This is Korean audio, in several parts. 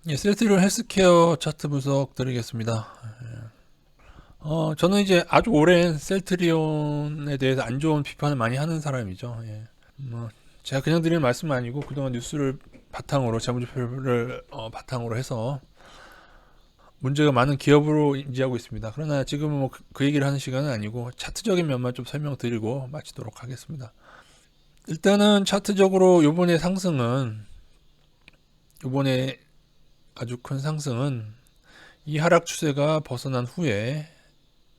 예, 셀트리온 헬스케어 차트 분석 드리겠습니다. 저는 이제 아주 오랜 셀트리온에 대해서 안 좋은 비판을 많이 하는 사람이죠. 예. 뭐, 제가 그냥 드리는 말씀은 아니고 그동안 뉴스를 바탕으로 재무제표를 바탕으로 해서 문제가 많은 기업으로 인지하고 있습니다. 그러나 지금은 뭐 그 얘기를 하는 시간은 아니고 차트적인 면만 좀 설명드리고 마치도록 하겠습니다. 일단은 차트적으로 요번에 아주 큰 상승은 이 하락 추세가 벗어난 후에,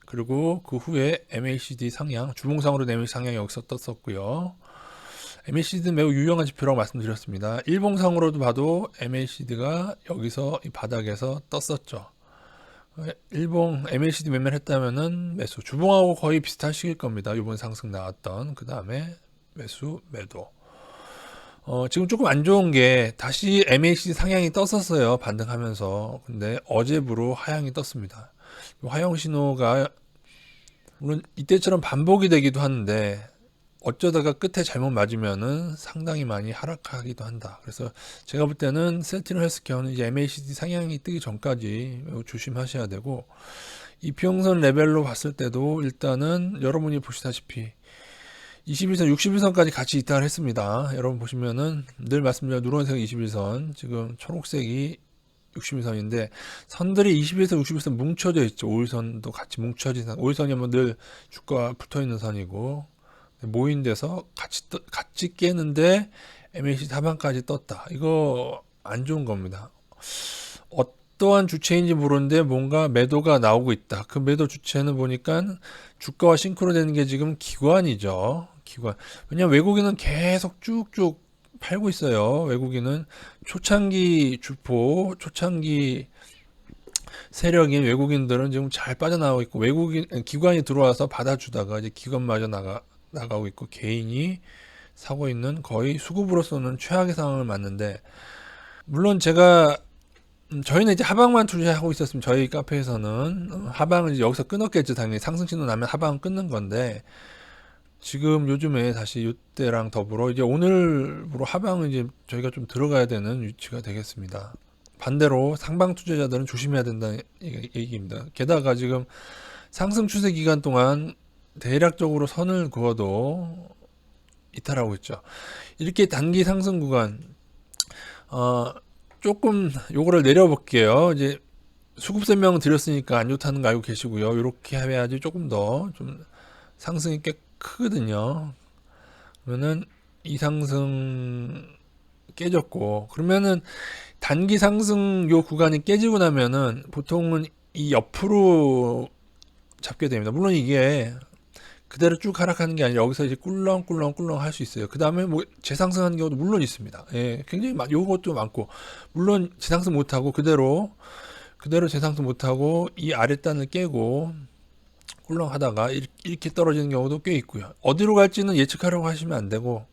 그리고 그 후에 MACD 상향, 주봉상으로 MACD 상향이 여기서 떴었고요. MACD는 매우 유용한 지표라고 말씀드렸습니다. 일봉상으로도 봐도 MACD가 여기서 이 바닥에서 떴었죠. 일봉 MACD 매매를 했다면은 매수, 주봉하고 거의 비슷한 시기일 겁니다. 이번 상승 나왔던 그 다음에 매수, 매도. 지금 조금 안 좋은 게 다시 MACD 상향이 떴었어요. 반등하면서. 근데 어제부로 하향이 떴습니다. 하향 신호가 물론 이때처럼 반복이 되기도 하는데 어쩌다가 끝에 잘못 맞으면은 상당히 많이 하락하기도 한다. 그래서 제가 볼 때는 셀트리온 헬스케어는 이제 MACD 상향이 뜨기 전까지 매우 조심하셔야 되고, 이평선 레벨로 봤을 때도 일단은 여러분이 보시다시피 21선, 61선까지 같이 이탈을 했습니다. 여러분 보시면은 늘 말씀드린 누런색 21선, 지금 초록색이 61선인데 선들이 21선, 61선 뭉쳐져 있죠. 5일선도 같이 뭉쳐진 선. 5일선이면 늘 주가와 붙어 있는 선이고 모인 데서 같이 깨는데 MACD 하방까지 떴다. 이거 안 좋은 겁니다. 어떠한 주체인지 모르는데 뭔가 매도가 나오고 있다. 그 매도 주체는 보니까 주가와 싱크로되는 게 지금 기관이죠. 기관. 왜냐면 외국인은 계속 쭉쭉 팔고 있어요. 외국인은 초창기 주포, 초창기 세력인 외국인들은 지금 잘 빠져나가고 있고, 기관이 들어와서 받아주다가 이제 기관마저 나가고 있고, 개인이 사고 있는 거의 수급으로서는 최악의 상황을 맞는데, 물론 저희는 이제 하방만 투자하고 있었으면 저희 카페에서는 하방을 이제 여기서 끊었겠죠. 당연히 상승 신호 나면 하방은 끊는 건데, 지금 요즘에 다시 이때랑 더불어 이제 오늘부로 하방은 이제 저희가 좀 들어가야 되는 위치가 되겠습니다. 반대로 상방 투자자들은 조심해야 된다는 얘기입니다. 게다가 지금 상승 추세 기간 동안 대략적으로 선을 그어도 이탈하고 있죠. 이렇게 단기 상승 구간, 어, 조금 요거를 내려볼게요. 이제 수급 설명 드렸으니까 안 좋다는 거 알고 계시고요. 이렇게 해야지 조금 더 좀 상승이 꽤 크거든요. 그러면은 이 상승 깨졌고, 그러면은 단기 상승 요 구간이 깨지고 나면은 보통은 이 옆으로 잡게 됩니다. 물론 이게 그대로 쭉 하락하는 게 아니라 여기서 이제 꿀렁꿀렁 할 수 있어요. 그 다음에 뭐 재상승하는 경우도 물론 있습니다. 예, 굉장히 요것도 많고, 물론 재상승 못하고 그대로 재상승 못하고 이 아랫단을 깨고 꿀렁하다가 이렇게 떨어지는 경우도 꽤 있고요. 어디로 갈지는 예측하려고 하시면 안 되고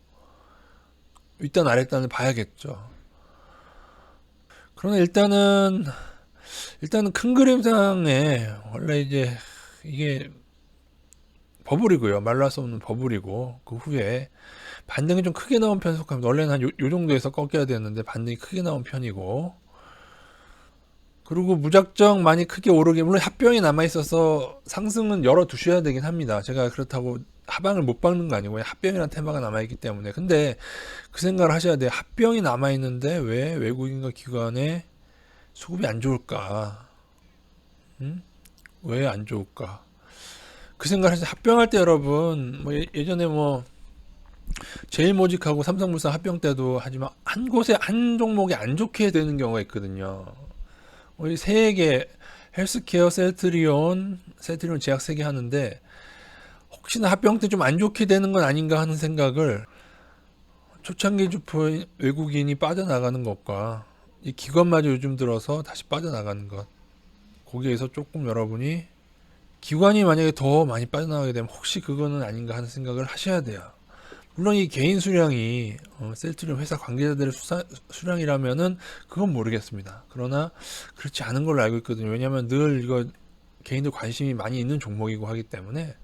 윗단 아랫단을 봐야겠죠. 그러나 일단은 큰 그림상에 원래 이제 이게 버블이고요. 말로 할 수 없는 버블이고, 그 후에 반등이 좀 크게 나온 편 속하면 원래는 한 요 정도에서 꺾여야 되는데 반등이 크게 나온 편이고, 그리고 무작정 많이 크게 오르게, 물론 합병이 남아있어서 상승은 열어두셔야 되긴 합니다. 제가 그렇다고 하방을 못 박는 거 아니고 합병이라는 테마가 남아있기 때문에. 근데 그 생각을 하셔야 돼요. 합병이 남아있는데 왜 외국인과 기관의 수급이 안 좋을까? 음? 왜 안 좋을까? 그 생각을 해서 합병할 때 여러분, 뭐 예전에 뭐 제일모직하고 삼성물산 합병 때도 하지만 한 곳에 한 종목이 안 좋게 되는 경우가 있거든요. 우리 세 개, 헬스케어, 셀트리온 제약 세 개 하는데 혹시나 합병 때 좀 안 좋게 되는 건 아닌가 하는 생각을, 초창기 주포인 외국인이 빠져나가는 것과 이 기관마저 요즘 들어서 다시 빠져나가는 것, 거기에서 조금 여러분이 기관이 만약에 더 많이 빠져나가게 되면 혹시 그거는 아닌가 하는 생각을 하셔야 돼요. 물론 이 개인 수량이 셀트리온 회사 관계자들의 수량이라면은 그건 모르겠습니다. 그러나 그렇지 않은 걸로 알고 있거든요. 왜냐하면 늘 이거 개인들 관심이 많이 있는 종목이고 하기 때문에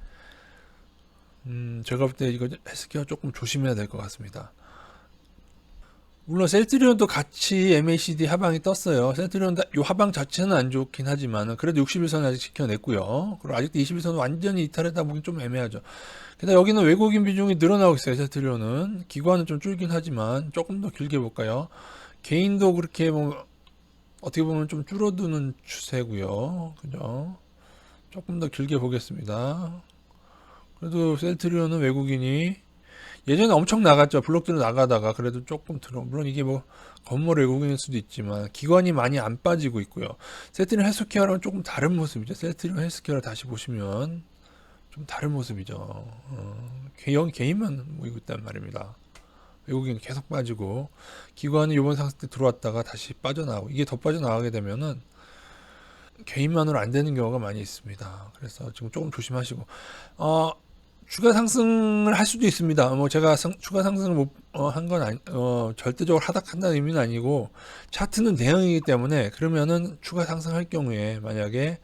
제가 볼 때 이거 헬스케어 조금 조심해야 될 것 같습니다. 물론 셀트리온도 같이 MACD 하방이 떴어요. 셀트리온 요 하방 자체는 안 좋긴 하지만 그래도 60일선 아직 지켜냈고요. 그리고 아직도 21선 완전히 이탈했다 보긴 좀 애매하죠. 게다가 여기는 외국인 비중이 늘어나고 있어요. 셀트리온은 기관은 좀 줄긴 하지만 조금 더 길게 볼까요? 개인도 그렇게 뭐 어떻게 보면 좀 줄어드는 추세고요. 그죠? 조금 더 길게 보겠습니다. 그래도 셀트리온은 외국인이 예전에 엄청 나갔죠. 블록들은 나가다가 그래도 조금 들어. 물론 이게 뭐 건물 외국인일 수도 있지만 기관이 많이 안 빠지고 있고요. 셀트리온 헬스케어랑 조금 다른 모습이죠. 셀트리온 헬스케어를 다시 보시면 좀 다른 모습이죠. 개인만 모이고 있단 말입니다. 외국인 계속 빠지고 기관이 이번 상승 때 들어왔다가 다시 빠져나오고 이게 더 빠져나가게 되면은 개인만으로 안 되는 경우가 많이 있습니다. 그래서 지금 조금 조심하시고 추가 상승을 할 수도 있습니다. 뭐 제가 추가 상승을 한 건 절대적으로 하락한다는 의미는 아니고 차트는 대형이기 때문에 그러면은 추가 상승할 경우에 만약에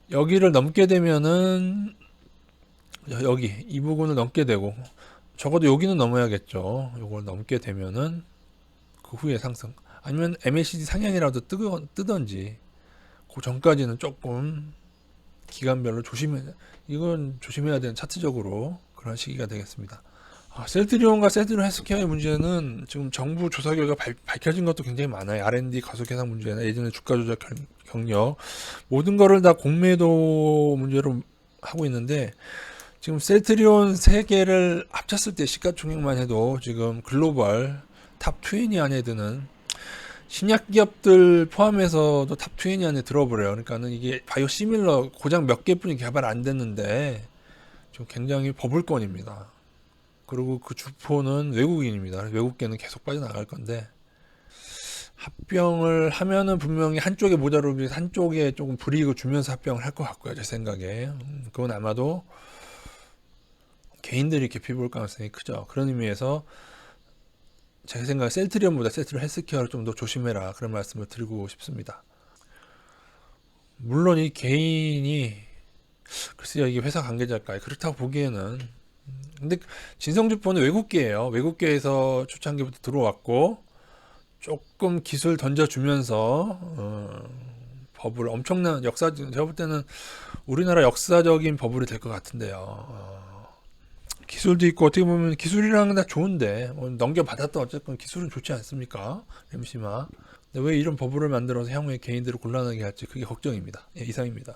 여기를 넘게 되면은 여기 이 부분을 넘게 되고 적어도 여기는 넘어야겠죠. 요걸 넘게 되면은 그 후에 상승 아니면 MACD 상향이라도 뜨던지 그 전까지는 조금 기간별로 이건 조심해야 되는 차트적으로 그런 시기가 되겠습니다. 셀트리온과 셀트리온 헬스케어의 문제는 지금 정부 조사 결과 밝혀진 것도 굉장히 많아요. R&D 가속 계산 문제나 예전에 주가 조작 경력 모든 거를 다 공매도 문제로 하고 있는데 지금 셀트리온 세 개를 합쳤을 때 시가총액만 해도 지금 글로벌 탑 20 안에 드는 신약 기업들 포함해서도 탑 20 안에 들어버려요. 그러니까는 이게 바이오 시밀러 고작 몇 개뿐이 개발 안 됐는데 좀 굉장히 버블권입니다. 그리고 그 주포는 외국인입니다. 외국계는 계속 빠져나갈 건데 합병을 하면은 분명히 한쪽에 모자르기 위해서 한쪽에 조금 불이익을 주면서 합병을 할 것 같고요. 제 생각에 그건 아마도 개인들이 개피 볼 가능성이 크죠. 그런 의미에서 제 생각에 셀트리온보다 셀트리온 헬스케어를 좀 더 조심해라 그런 말씀을 드리고 싶습니다. 물론 이 개인이 글쎄요 이게 회사 관계자일까요? 그렇다고 보기에는 근데 진성주포는 외국계예요. 외국계에서 초창기부터 들어왔고 조금 기술 던져주면서 버블 엄청난 제가 볼 때는 우리나라 역사적인 버블이 될 것 같은데요. 기술도 있고 어떻게 보면 기술이랑은 다 좋은데 넘겨받았다 어쨌든 기술은 좋지 않습니까? 램시마. 근데 왜 이런 버블을 만들어서 향후에 개인들을 곤란하게 할지 그게 걱정입니다. 예, 이상입니다.